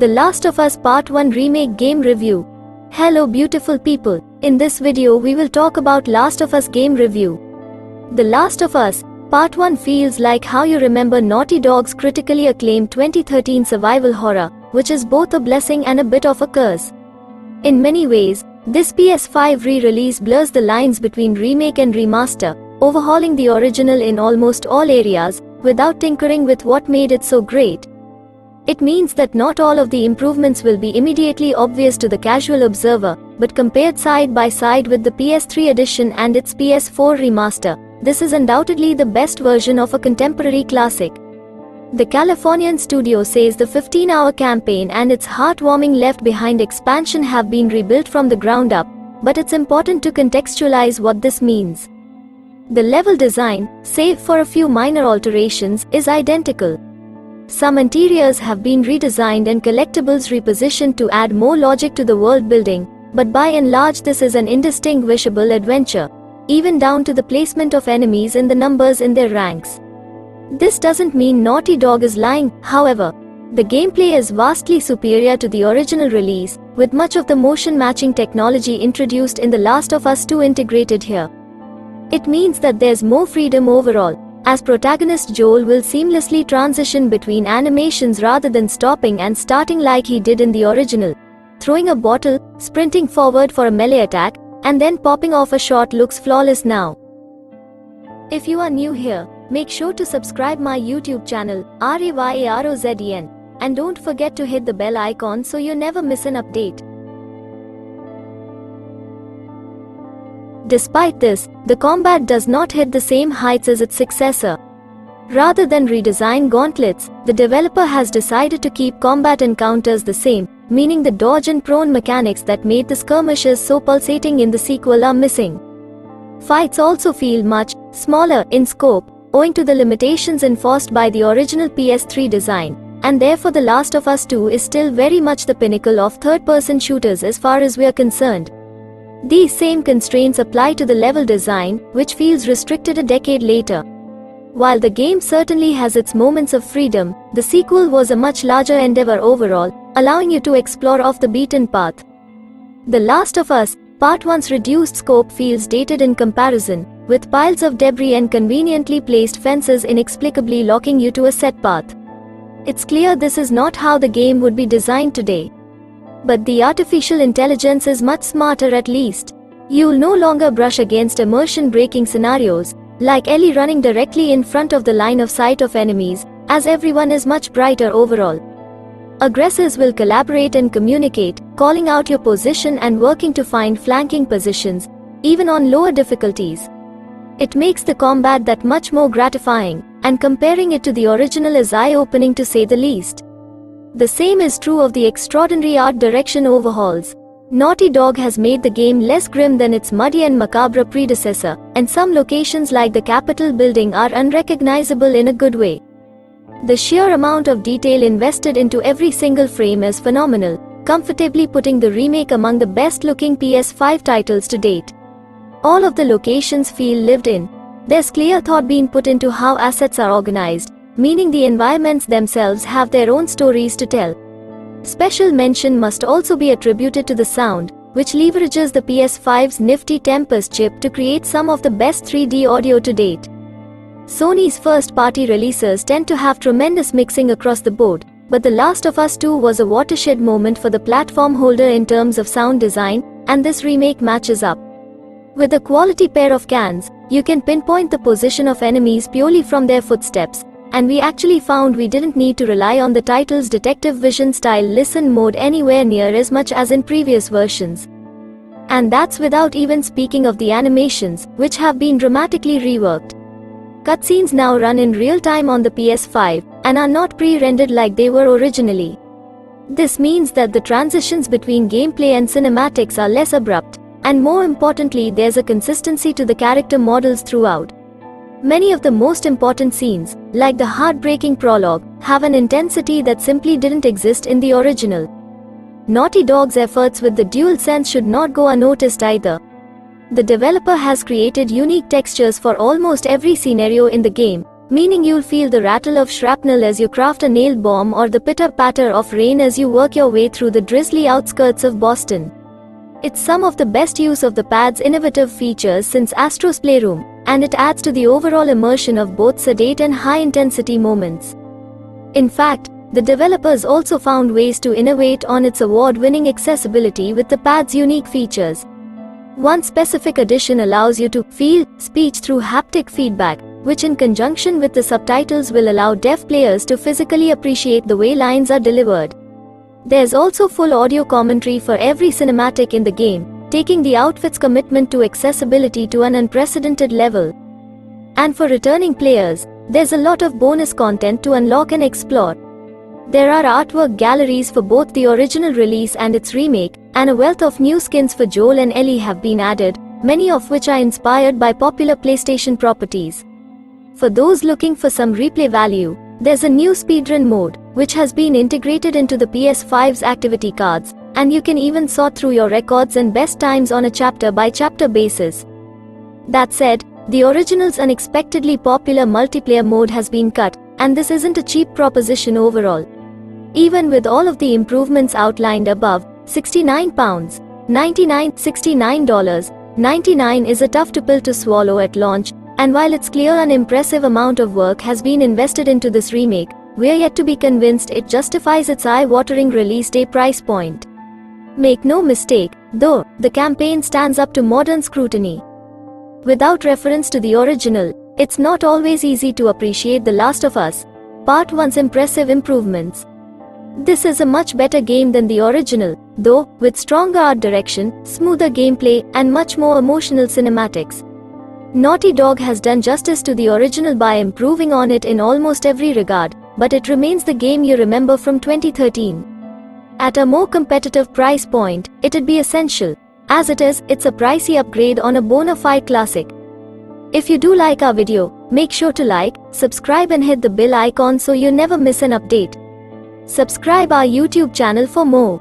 The Last of Us Part 1 Remake Game Review. Hello beautiful people, in this video we will talk about Last of Us game review. The Last of Us Part 1 feels like how you remember Naughty Dog's critically acclaimed 2013 survival horror, which is both a blessing and a bit of a curse. In many ways, this PS5 re-release blurs the lines between remake and remaster, overhauling the original in almost all areas, without tinkering with what made it so great. It means that not all of the improvements will be immediately obvious to the casual observer, but compared side by side with the PS3 edition and its PS4 remaster, this is undoubtedly the best version of a contemporary classic. The Californian studio says the 15-hour campaign and its heartwarming Left Behind expansion have been rebuilt from the ground up, but it's important to contextualize what this means. The level design, save for a few minor alterations, is identical. Some interiors have been redesigned and collectibles repositioned to add more logic to the world building, but by and large this is an indistinguishable adventure, even down to the placement of enemies and the numbers in their ranks. This doesn't mean Naughty Dog is lying, however. The gameplay is vastly superior to the original release, with much of the motion matching technology introduced in The Last of Us 2 integrated here. It means that there's more freedom overall, as protagonist Joel will seamlessly transition between animations rather than stopping and starting like he did in the original. Throwing a bottle, sprinting forward for a melee attack, and then popping off a shot looks flawless now. If you are new here, make sure to subscribe my YouTube channel, RAYAROZEN, and don't forget to hit the bell icon so you never miss an update. Despite this, the combat does not hit the same heights as its successor. Rather than redesign gauntlets, the developer has decided to keep combat encounters the same, meaning the dodge and prone mechanics that made the skirmishes so pulsating in the sequel are missing. Fights also feel much smaller in scope, owing to the limitations enforced by the original PS3 design, and therefore The Last of Us 2 is still very much the pinnacle of third-person shooters as far as we are concerned. These same constraints apply to the level design, which feels restricted a decade later. While the game certainly has its moments of freedom, the sequel was a much larger endeavor overall, allowing you to explore off the beaten path. The Last of Us Part 1's reduced scope feels dated in comparison, with piles of debris and conveniently placed fences inexplicably locking you to a set path. It's clear this is not how the game would be designed today. But the artificial intelligence is much smarter at least. You'll no longer brush against immersion-breaking scenarios, like Ellie running directly in front of the line of sight of enemies, as everyone is much brighter overall. Aggressors will collaborate and communicate, calling out your position and working to find flanking positions, even on lower difficulties. It makes the combat that much more gratifying, and comparing it to the original is eye-opening to say the least. The same is true of the extraordinary art direction overhauls. Naughty Dog has made the game less grim than its muddy and macabre predecessor, and some locations like the Capitol building are unrecognizable in a good way. The sheer amount of detail invested into every single frame is phenomenal, comfortably putting the remake among the best-looking PS5 titles to date. All of the locations feel lived in. There's clear thought being put into how assets are organized, meaning the environments themselves have their own stories to tell. Special mention must also be attributed to the sound, which leverages the PS5's nifty Tempest chip to create some of the best 3D audio to date. Sony's first-party releases tend to have tremendous mixing across the board, but The Last of Us 2 was a watershed moment for the platform holder in terms of sound design, and this remake matches up. With a quality pair of cans, you can pinpoint the position of enemies purely from their footsteps, and we actually found we didn't need to rely on the title's detective vision style listen mode anywhere near as much as in previous versions. And that's without even speaking of the animations, which have been dramatically reworked. Cutscenes now run in real time on the PS5, and are not pre-rendered like they were originally. This means that the transitions between gameplay and cinematics are less abrupt, and more importantly there's a consistency to the character models throughout. Many of the most important scenes, like the heartbreaking prologue, have an intensity that simply didn't exist in the original. Naughty Dog's efforts with the DualSense should not go unnoticed either. The developer has created unique textures for almost every scenario in the game, meaning you'll feel the rattle of shrapnel as you craft a nail bomb or the pitter-patter of rain as you work your way through the drizzly outskirts of Boston. It's some of the best use of the pad's innovative features since Astro's Playroom, and it adds to the overall immersion of both sedate and high-intensity moments. In fact, the developers also found ways to innovate on its award-winning accessibility with the pad's unique features. One specific addition allows you to feel speech through haptic feedback, which in conjunction with the subtitles will allow deaf players to physically appreciate the way lines are delivered. There's also full audio commentary for every cinematic in the game, taking the outfit's commitment to accessibility to an unprecedented level. And for returning players, there's a lot of bonus content to unlock and explore. There are artwork galleries for both the original release and its remake, and a wealth of new skins for Joel and Ellie have been added, many of which are inspired by popular PlayStation properties. For those looking for some replay value, there's a new speedrun mode, which has been integrated into the PS5's activity cards, and you can even sort through your records and best times on a chapter-by-chapter basis. That said, the original's unexpectedly popular multiplayer mode has been cut, and this isn't a cheap proposition overall. Even with all of the improvements outlined above, $69.99 is a tough pill to swallow at launch, and while it's clear an impressive amount of work has been invested into this remake, we're yet to be convinced it justifies its eye-watering release day price point. Make no mistake, though, the campaign stands up to modern scrutiny. Without reference to the original, it's not always easy to appreciate The Last of Us Part 1's impressive improvements. This is a much better game than the original, though, with stronger art direction, smoother gameplay, and much more emotional cinematics. Naughty Dog has done justice to the original by improving on it in almost every regard, but it remains the game you remember from 2013. At a more competitive price point, it'd be essential. As it is, it's a pricey upgrade on a bona fide classic. If you do like our video, make sure to like, subscribe and hit the bell icon so you never miss an update. Subscribe our YouTube channel for more.